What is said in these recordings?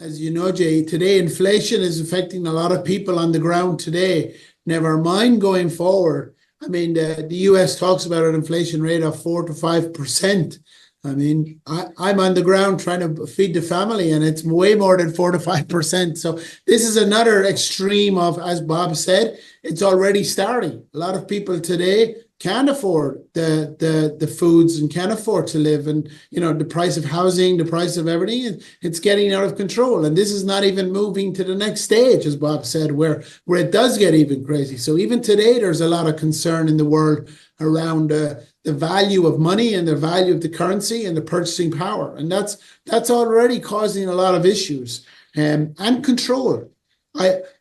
As you know, Jay, today inflation is affecting a lot of people on the ground today. Never mind going forward. I mean, the US talks about an inflation rate of 4 to 5%. I mean, I'm on the ground trying to feed the family, and it's way more than 4 to 5%. So this is another extreme of, as Bob said, it's already starting. A lot of people today can't afford the foods and can't afford to live, and the price of housing, the price of everything, it's getting out of control. And this is not even moving to the next stage, as Bob said, where it does get even crazy. So even today, there's a lot of concern in the world around the value of money and the value of the currency and the purchasing power, and that's already causing a lot of issues, and control.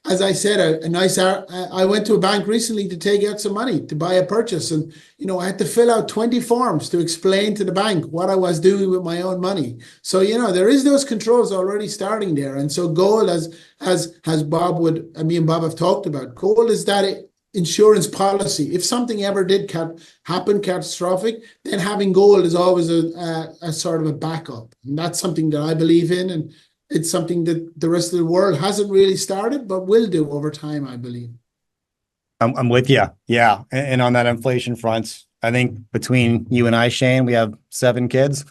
As I said, I went to a bank recently to take out some money to buy a purchase, and I had to fill out 20 forms to explain to the bank what I was doing with my own money. So there is those controls already starting there, and so gold, as me and Bob have talked about, gold is that insurance policy. If something ever did happen catastrophic, then having gold is always a sort of a backup, and that's something that I believe in, and it's something that the rest of the world hasn't really started, but will do over time, I believe. I'm with you. Yeah. And on that inflation front, I think between you and I, Shane, we have 7 kids.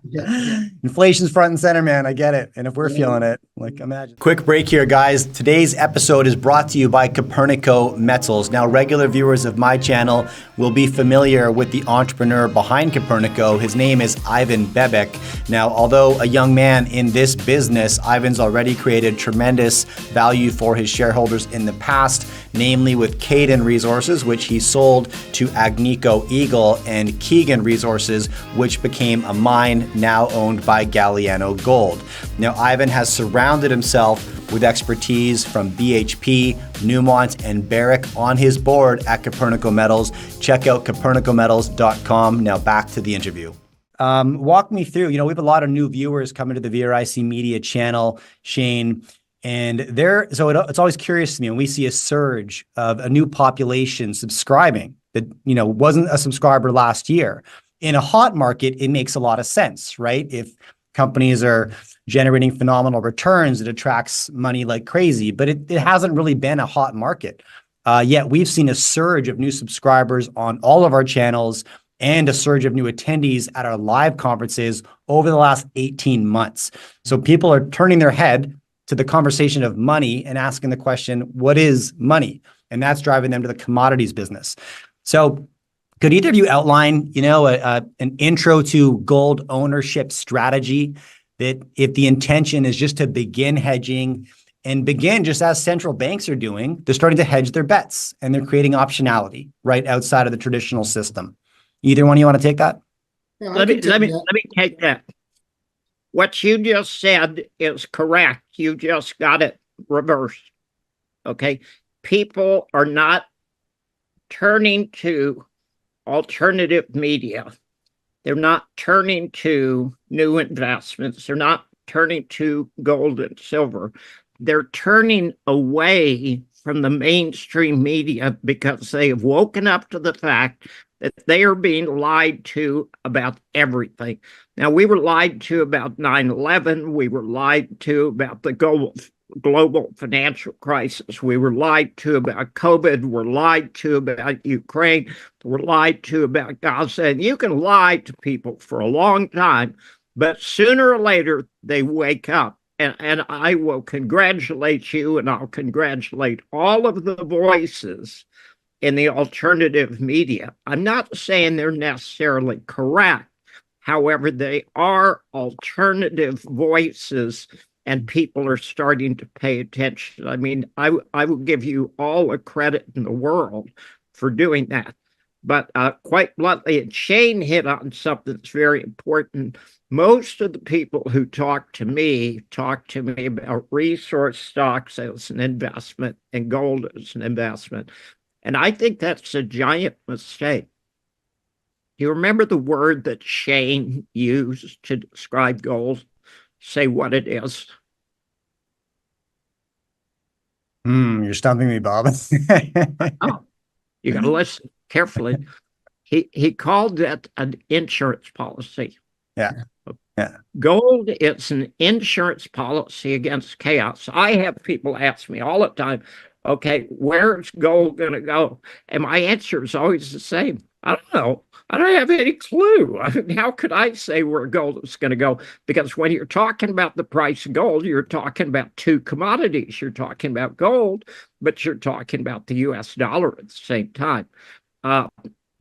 Yeah. Inflation's front and center, man. I get it. And if we're feeling it, imagine. Quick break here, guys. Today's episode is brought to you by Copernico Metals. Now, regular viewers of my channel will be familiar with the entrepreneur behind Copernico. His name is Ivan Bebek. Now, although a young man in this business, Ivan's already created tremendous value for his shareholders in the past, namely with Caden Resources, which he sold to Agnico Eagle, and Keegan Resources, which became a mine now owned by Galiano Gold. Now, Ivan has surrounded himself with expertise from BHP, Newmont, and VRIC on his board at Copernico Metals. Check out copernicometals.com. Now back to the interview. Walk me through, we have a lot of new viewers coming to the VRIC Media channel, Shane. And it's always curious to me when we see a surge of a new population subscribing that, wasn't a subscriber last year. In a hot market, it makes a lot of sense, right? If companies are generating phenomenal returns, it attracts money like crazy, but it hasn't really been a hot market. Yet we've seen a surge of new subscribers on all of our channels and a surge of new attendees at our live conferences over the last 18 months. So people are turning their head to the conversation of money and asking the question, what is money? And that's driving them to the commodities business. So could either of you outline, an intro to gold ownership strategy that if the intention is just to begin hedging and begin just as central banks are doing, they're starting to hedge their bets and they're creating optionality right outside of the traditional system. Either one of you want to take that? Yeah, let me take that. What you just said is correct. You just got it reversed. Okay. People are not turning to alternative media. They're not turning to new investments. They're not turning to gold and silver. They're turning away from the mainstream media because they have woken up to the fact that they are being lied to about everything. Now, we were lied to about 9/11. We were lied to about the global financial crisis. We were lied to about COVID. We're lied to about Ukraine. We're lied to about Gaza. And you can lie to people for a long time, but sooner or later they wake up. And I will congratulate you, and I'll congratulate all of the voices in the alternative media. I'm not saying they're necessarily correct. However, they are alternative voices, and people are starting to pay attention. I mean, I will give you all the credit in the world for doing that. But quite bluntly, and Shane hit on something that's very important. Most of the people who talk to me about resource stocks as an investment and gold as an investment. And I think that's a giant mistake. Do you remember the word that Shane used to describe gold? Say what it is. You're stumping me, Bob. Oh, you got to listen carefully. He called it an insurance policy. Yeah. Yeah. Gold is an insurance policy against chaos. I have people ask me all the time, okay, where's gold going to go? And my answer is always the same. I don't know. I don't have any clue. I mean, how could I say where gold is going to go? Because when you're talking about the price of gold, you're talking about two commodities. You're talking about gold, but you're talking about the US dollar at the same time.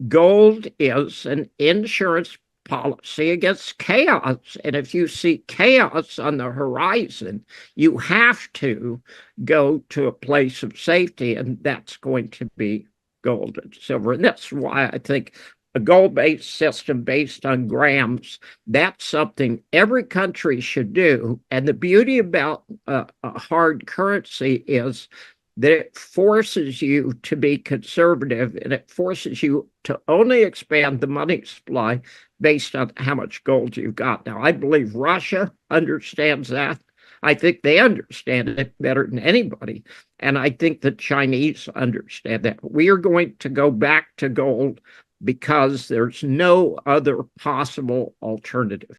Gold is an insurance policy against chaos. And if you see chaos on the horizon, you have to go to a place of safety, and that's going to be gold and silver. And that's why I think a gold-based system based on grams, that's something every country should do. And the beauty about a hard currency is that it forces you to be conservative, and it forces you to only expand the money supply based on how much gold you've got. Now, I believe Russia understands that. I think they understand it better than anybody. And I think the Chinese understand that. We are going to go back to gold because there's no other possible alternative.